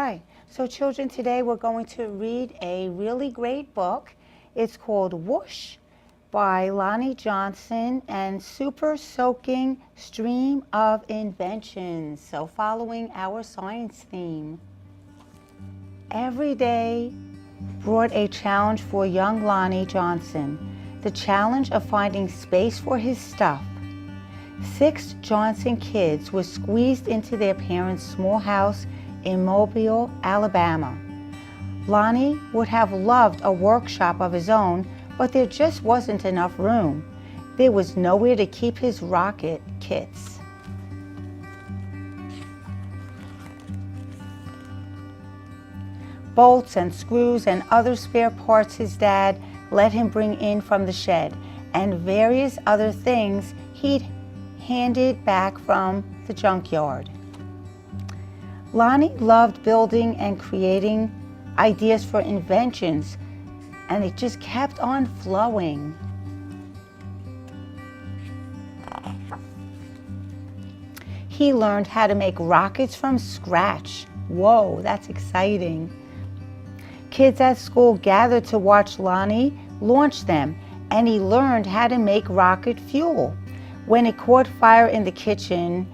right. So children, today we're going to read a really great book. It's called Whoosh by Lonnie Johnson and Super Soaking Stream of Inventions. So following our science theme. Every day brought a challenge for young Lonnie Johnson. The challenge of finding space for his stuff. 6 Johnson kids were squeezed into their parents' small house in Mobile, Alabama. Lonnie would have loved a workshop of his own, but there just wasn't enough room. There was nowhere to keep his rocket kits. Bolts and screws and other spare parts his dad let him bring in from the shed, and various other things he'd handed back from the junkyard. Lonnie loved building and creating ideas for inventions, and it just kept on flowing. He learned how to make rockets from scratch. Whoa, that's exciting. Kids at school gathered to watch Lonnie launch them, and he learned how to make rocket fuel. When it caught fire in the kitchen,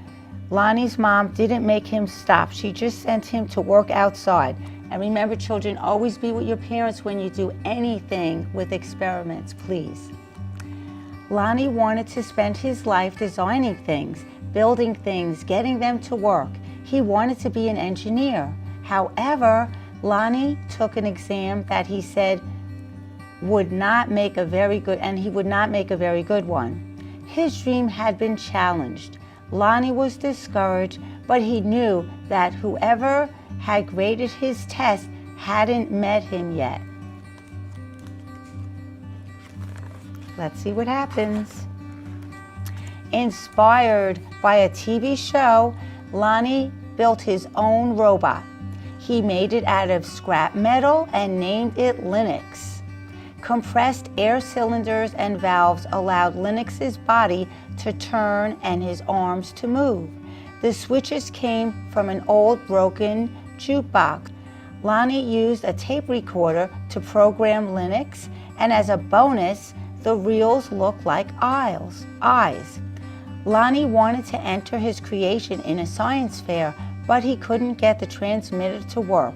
Lonnie's mom didn't make him stop. She just sent him to work outside. And remember, children, always be with your parents when you do anything with experiments, please. Lonnie wanted to spend his life designing things, building things, getting them to work. He wanted to be an engineer. However, Lonnie took an exam that he said would not make a very good, and he would not make a very good one. His dream had been challenged. Lonnie was discouraged, but he knew that whoever had graded his test hadn't met him yet. Let's see what happens. Inspired by a TV show, Lonnie built his own robot. He made it out of scrap metal and named it Linux. Compressed air cylinders and valves allowed Linux's body to turn and his arms to move. The switches came from an old broken jukebox. Lonnie used a tape recorder to program Linux, and as a bonus, the reels looked like eyes. Lonnie wanted to enter his creation in a science fair, but he couldn't get the transmitter to work.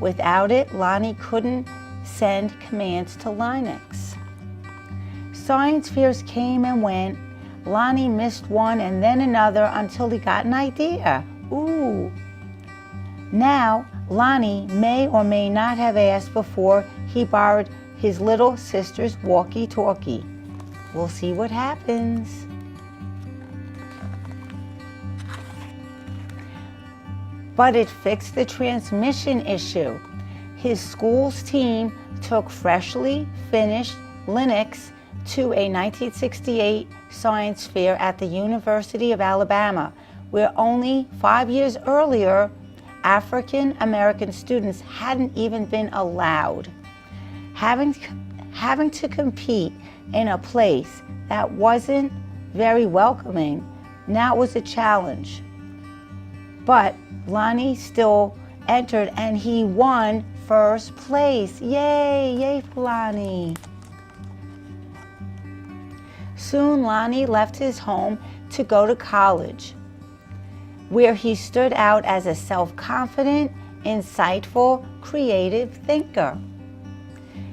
Without it, Lonnie couldn't send commands to Linux. Science fairs came and went. Lonnie missed one and then another until he got an idea. Ooh. Now, Lonnie may or may not have asked before he borrowed his little sister's walkie-talkie. We'll see what happens. But it fixed the transmission issue. His school's team took freshly finished Linux to a 1968 science fair at the University of Alabama, where only 5 years earlier, African American students hadn't even been allowed. Having to compete in a place that wasn't very welcoming, now was a challenge. But Lonnie still entered and he won first place. Yay, yay for Lonnie. Soon Lonnie left his home to go to college, where he stood out as a self-confident, insightful, creative thinker.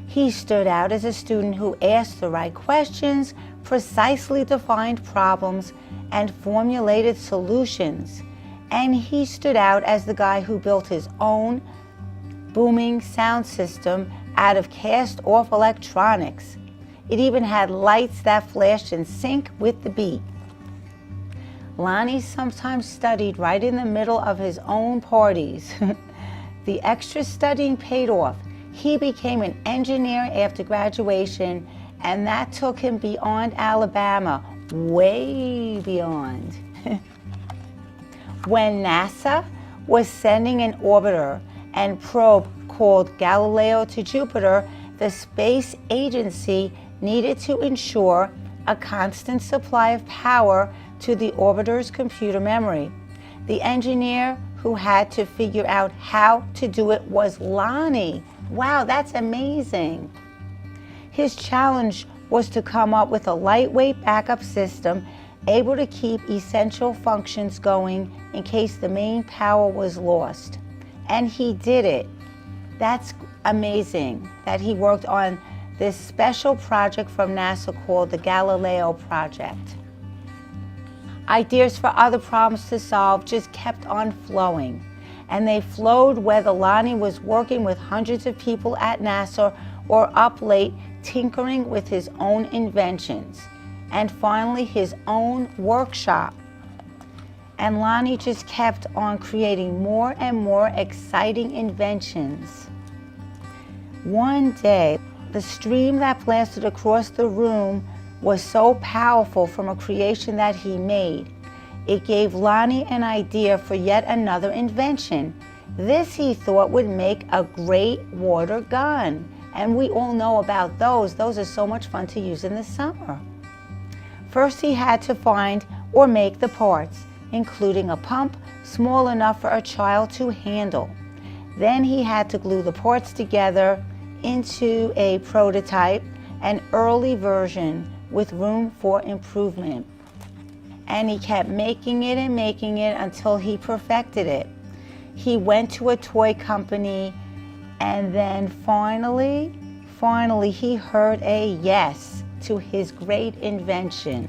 He stood out as a student who asked the right questions, precisely defined problems, and formulated solutions. And he stood out as the guy who built his own booming sound system out of cast-off electronics. It even had lights that flashed in sync with the beat. Lonnie sometimes studied right in the middle of his own parties. The extra studying paid off. He became an engineer after graduation, and that took him beyond Alabama, way beyond. When NASA was sending an orbiter and probe called Galileo to Jupiter, the space agency needed to ensure a constant supply of power to the orbiter's computer memory. The engineer who had to figure out how to do it was Lonnie. Wow, that's amazing. His challenge was to come up with a lightweight backup system able to keep essential functions going in case the main power was lost. And he did it. That's amazing that he worked on this special project from NASA called the Galileo Project. Ideas for other problems to solve just kept on flowing. And they flowed whether Lonnie was working with hundreds of people at NASA or up late tinkering with his own inventions. And finally his own workshop. And Lonnie just kept on creating more and more exciting inventions. One day, the stream that blasted across the room was so powerful from a creation that he made. It gave Lonnie an idea for yet another invention. This he thought would make a great water gun. And we all know about those. Those are so much fun to use in the summer. First he had to find or make the parts, including a pump small enough for a child to handle. Then he had to glue the parts together into a prototype, an early version with room for improvement. And he kept making it and making it until he perfected it. He went to a toy company, and then finally he heard a yes to his great invention.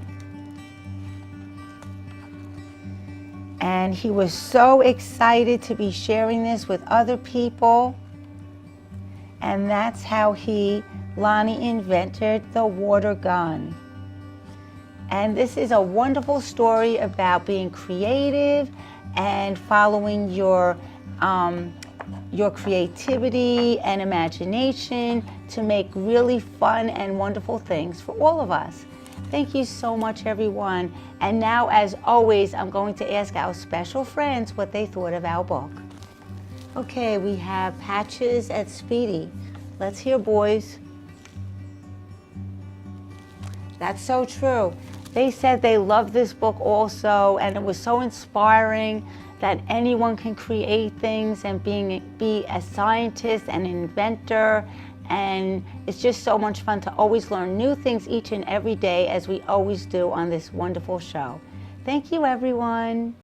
And he was so excited to be sharing this with other people. And that's how Lonnie invented the water gun. And this is a wonderful story about being creative and following your creativity and imagination to make really fun and wonderful things for all of us. Thank you so much, everyone. And now, as always, I'm going to ask our special friends what they thought of our book. Okay, we have Patches and Speedy. Let's hear, boys. That's so true. They said they loved this book also, and it was so inspiring that anyone can create things and be a scientist and an inventor. And it's just so much fun to always learn new things each and every day, as we always do on this wonderful show. Thank you, everyone.